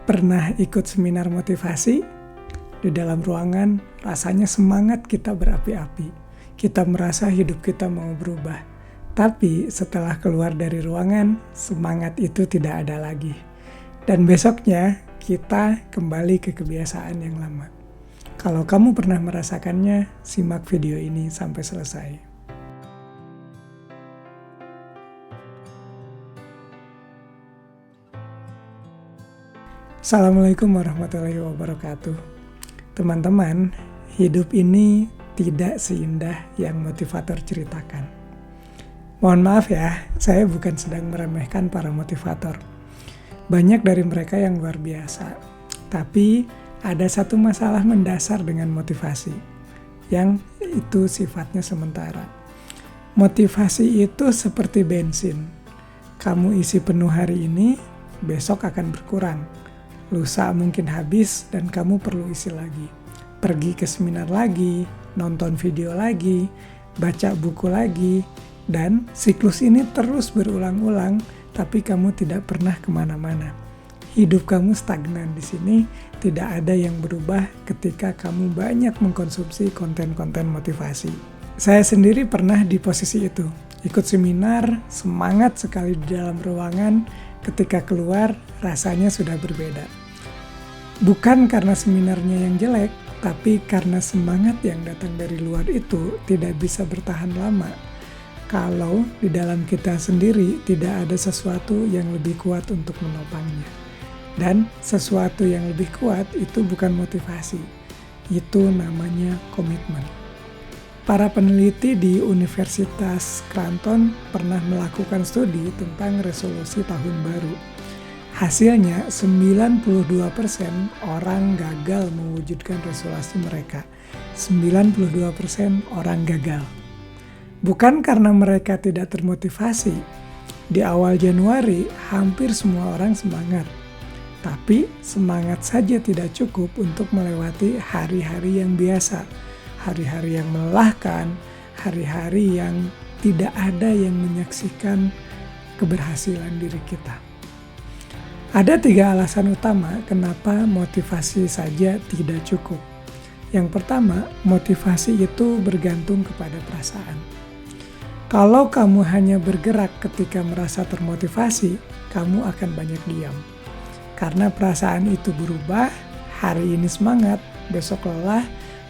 Pernah ikut seminar motivasi? Di dalam ruangan, rasanya semangat kita berapi-api. Kita merasa hidup kita mau berubah. Tapi setelah keluar dari ruangan, semangat itu tidak ada lagi. Dan besoknya, kita kembali ke kebiasaan yang lama. Kalau kamu pernah merasakannya, simak video ini sampai selesai. Assalamualaikum warahmatullahi wabarakatuh. Teman-teman, hidup ini tidak seindah yang motivator ceritakan. Mohon maaf ya, saya bukan sedang meremehkan para motivator. Banyak dari mereka yang luar biasa. Tapi ada satu masalah mendasar dengan motivasi, yang itu sifatnya sementara. Motivasi itu seperti bensin. Kamu isi penuh hari ini, besok akan berkurang. Lusa mungkin habis dan kamu perlu isi lagi. Pergi ke seminar lagi, nonton video lagi, baca buku lagi, dan siklus ini terus berulang-ulang, tapi kamu tidak pernah kemana-mana. Hidup kamu stagnan di sini, tidak ada yang berubah ketika kamu banyak mengkonsumsi konten-konten motivasi. Saya sendiri pernah di posisi itu. Ikut seminar, semangat sekali di dalam ruangan, ketika keluar, rasanya sudah berbeda. Bukan karena seminarnya yang jelek, tapi karena semangat yang datang dari luar itu tidak bisa bertahan lama. Kalau di dalam kita sendiri tidak ada sesuatu yang lebih kuat untuk menopangnya. Dan sesuatu yang lebih kuat itu bukan motivasi, itu namanya komitmen. Para peneliti di Universitas Cranton pernah melakukan studi tentang resolusi tahun baru. Hasilnya 92% orang gagal mewujudkan resolusi mereka. 92% orang gagal. Bukan karena mereka tidak termotivasi. Di awal Januari hampir semua orang semangat. Tapi semangat saja tidak cukup untuk melewati hari-hari yang biasa. Hari-hari yang melelahkan, hari-hari yang tidak ada yang menyaksikan keberhasilan diri kita. Ada 3 alasan utama kenapa motivasi saja tidak cukup. Yang pertama, motivasi itu bergantung kepada perasaan. Kalau kamu hanya bergerak ketika merasa termotivasi, kamu akan banyak diam. Karena perasaan itu berubah, hari ini semangat, besok lelah,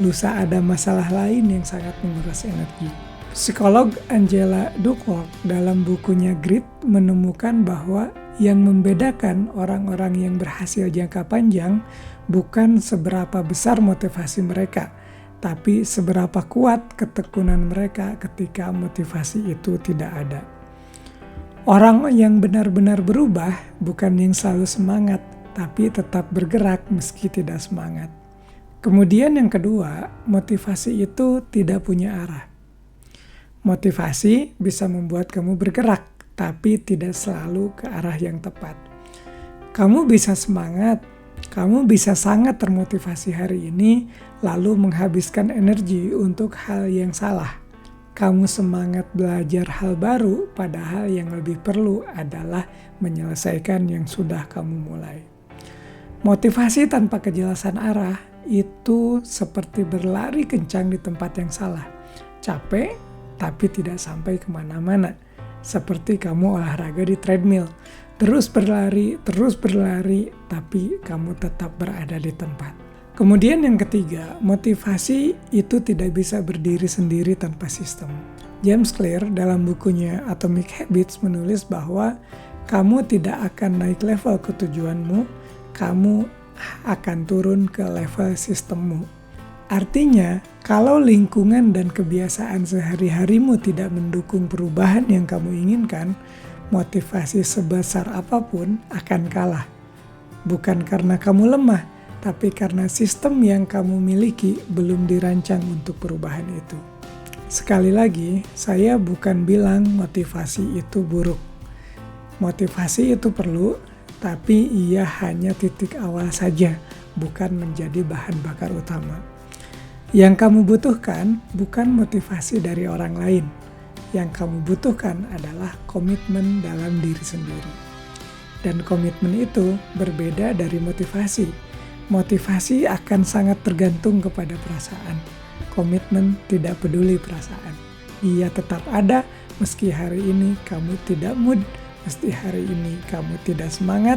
lusa ada masalah lain yang sangat menguras energi. Psikolog Angela Duckworth dalam bukunya Grit menemukan bahwa yang membedakan orang-orang yang berhasil jangka panjang bukan seberapa besar motivasi mereka, tapi seberapa kuat ketekunan mereka ketika motivasi itu tidak ada. Orang yang benar-benar berubah bukan yang selalu semangat, tapi tetap bergerak meski tidak semangat. Kemudian yang kedua, motivasi itu tidak punya arah. Motivasi bisa membuat kamu bergerak, tapi tidak selalu ke arah yang tepat. Kamu bisa semangat, kamu bisa sangat termotivasi hari ini, lalu menghabiskan energi untuk hal yang salah. Kamu semangat belajar hal baru, padahal yang lebih perlu adalah menyelesaikan yang sudah kamu mulai. Motivasi tanpa kejelasan arah itu seperti berlari kencang di tempat yang salah. Capek, tapi tidak sampai kemana-mana. Seperti kamu olahraga di treadmill. Terus berlari, tapi kamu tetap berada di tempat. Kemudian yang ketiga, motivasi itu tidak bisa berdiri sendiri tanpa sistem. James Clear dalam bukunya Atomic Habits menulis bahwa kamu tidak akan naik level ke tujuanmu, kamu akan turun ke level sistemmu. Artinya, kalau lingkungan dan kebiasaan sehari-harimu tidak mendukung perubahan yang kamu inginkan, motivasi sebesar apapun akan kalah. Bukan karena kamu lemah, tapi karena sistem yang kamu miliki belum dirancang untuk perubahan itu. Sekali lagi, saya bukan bilang motivasi itu buruk. Motivasi itu perlu, tapi ia hanya titik awal saja, bukan menjadi bahan bakar utama. Yang kamu butuhkan bukan motivasi dari orang lain. Yang kamu butuhkan adalah komitmen dalam diri sendiri. Dan komitmen itu berbeda dari motivasi. Motivasi akan sangat tergantung kepada perasaan. Komitmen tidak peduli perasaan. Ia tetap ada meski hari ini kamu tidak mood, meski hari ini kamu tidak semangat,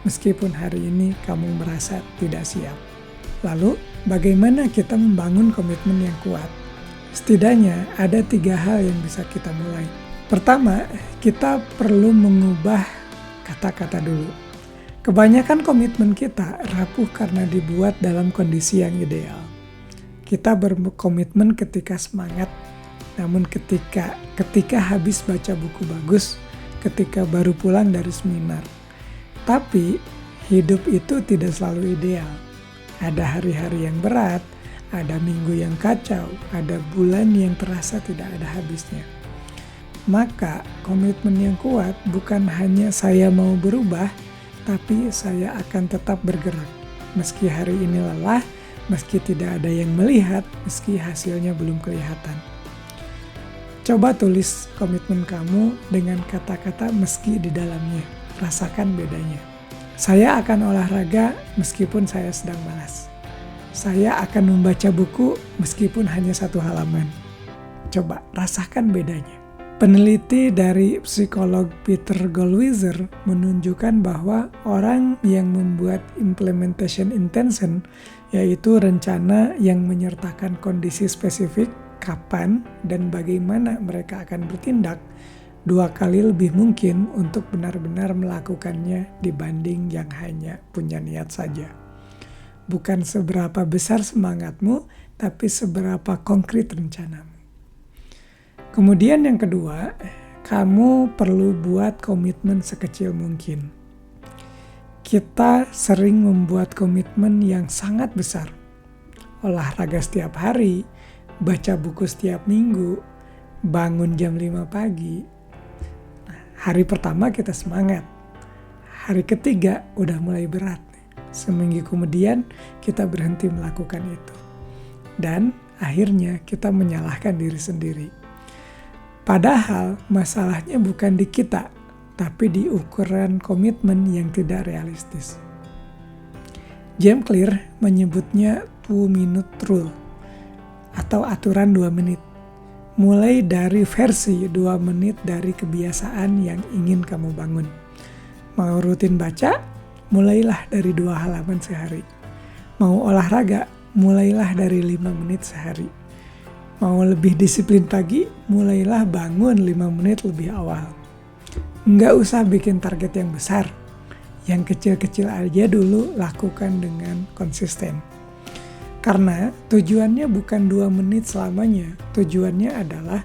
meskipun hari ini kamu merasa tidak siap. Lalu, bagaimana kita membangun komitmen yang kuat? Setidaknya ada 3 hal yang bisa kita mulai. Pertama, kita perlu mengubah kata-kata dulu. Kebanyakan komitmen kita rapuh karena dibuat dalam kondisi yang ideal. Kita berkomitmen ketika semangat, namun ketika habis baca buku bagus, ketika baru pulang dari seminar. Tapi hidup itu tidak selalu ideal. Ada hari-hari yang berat, ada minggu yang kacau, ada bulan yang terasa tidak ada habisnya. Maka komitmen yang kuat bukan hanya saya mau berubah, tapi saya akan tetap bergerak. Meski hari ini lelah, meski tidak ada yang melihat, meski hasilnya belum kelihatan. Coba tulis komitmen kamu dengan kata-kata meski di dalamnya. Rasakan bedanya. Saya akan olahraga meskipun saya sedang malas. Saya akan membaca buku meskipun hanya 1 halaman. Coba rasakan bedanya. Peneliti dari psikolog Peter Goldwasser menunjukkan bahwa orang yang membuat implementation intention, yaitu rencana yang menyertakan kondisi spesifik, kapan dan bagaimana mereka akan bertindak, 2 kali lebih mungkin untuk benar-benar melakukannya dibanding yang hanya punya niat saja. Bukan seberapa besar semangatmu, tapi seberapa konkret rencanamu. Kemudian yang kedua, kamu perlu buat komitmen sekecil mungkin. Kita sering membuat komitmen yang sangat besar. Olahraga setiap hari, baca buku setiap minggu, bangun jam 5 pagi. Hari pertama kita semangat. Hari ketiga udah mulai berat. Seminggu kemudian kita berhenti melakukan itu. Dan akhirnya kita menyalahkan diri sendiri. Padahal masalahnya bukan di kita, tapi di ukuran komitmen yang tidak realistis. James Clear menyebutnya 2-minute rule atau aturan 2 menit. Mulai dari versi 2 menit dari kebiasaan yang ingin kamu bangun. Mau rutin baca? Mulailah dari 2 halaman sehari. Mau olahraga? Mulailah dari 5 menit sehari. Mau lebih disiplin pagi? Mulailah bangun 5 menit lebih awal. Nggak usah bikin target yang besar. Yang kecil-kecil aja dulu lakukan dengan konsisten. Karena tujuannya bukan 2 menit selamanya. Tujuannya adalah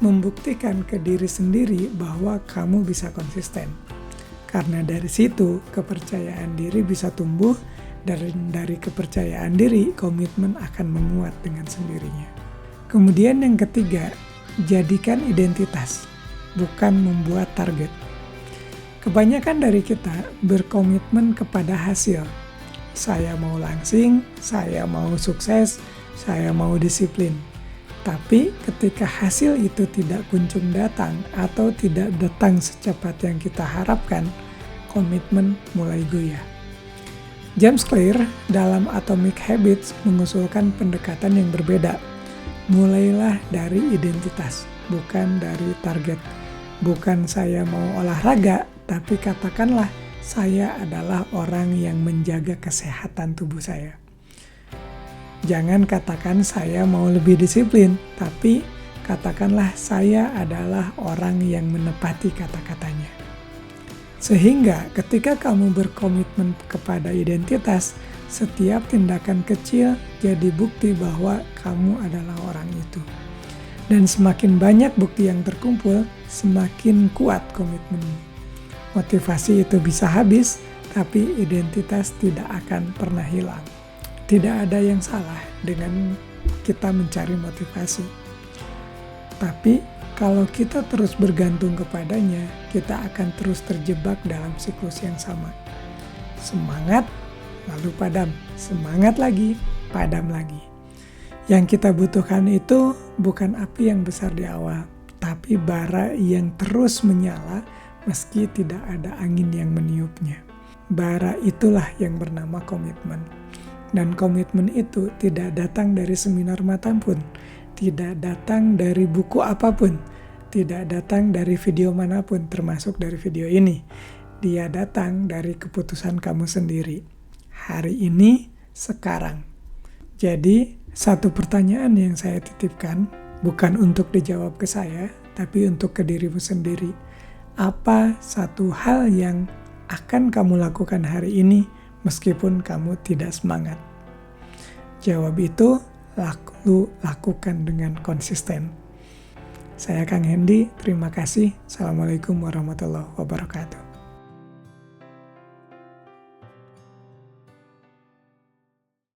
membuktikan ke diri sendiri bahwa kamu bisa konsisten. Karena dari situ kepercayaan diri bisa tumbuh, dan dari kepercayaan diri komitmen akan menguat dengan sendirinya. Kemudian yang ketiga, jadikan identitas, bukan membuat target. Kebanyakan dari kita berkomitmen kepada hasil. Saya mau langsing, saya mau sukses, saya mau disiplin. Tapi ketika hasil itu tidak kunjung datang atau tidak datang secepat yang kita harapkan, komitmen mulai goyah. James Clear dalam Atomic Habits mengusulkan pendekatan yang berbeda. Mulailah dari identitas, bukan dari target. Bukan saya mau olahraga, tapi katakanlah saya adalah orang yang menjaga kesehatan tubuh saya. Jangan katakan saya mau lebih disiplin, tapi katakanlah saya adalah orang yang menepati kata-katanya. Sehingga ketika kamu berkomitmen kepada identitas, setiap tindakan kecil jadi bukti bahwa kamu adalah orang itu. Dan semakin banyak bukti yang terkumpul, semakin kuat komitmenmu. Motivasi itu bisa habis, tapi identitas tidak akan pernah hilang. Tidak ada yang salah dengan kita mencari motivasi. Tapi kalau kita terus bergantung kepadanya, kita akan terus terjebak dalam siklus yang sama. Semangat, lalu padam. Semangat lagi, padam lagi. Yang kita butuhkan itu bukan api yang besar di awal, tapi bara yang terus menyala meski tidak ada angin yang meniupnya. Bara itulah yang bernama komitmen. Dan komitmen itu tidak datang dari seminar manapun, tidak datang dari buku apapun, tidak datang dari video manapun, termasuk dari video ini. Dia datang dari keputusan kamu sendiri. Hari ini, sekarang. Jadi, satu pertanyaan yang saya titipkan, bukan untuk dijawab ke saya, tapi untuk ke dirimu sendiri. Apa satu hal yang akan kamu lakukan hari ini meskipun kamu tidak semangat? Jawab itu lakukan dengan konsisten. Saya Kang Hendy, terima kasih. Assalamualaikum warahmatullahi wabarakatuh.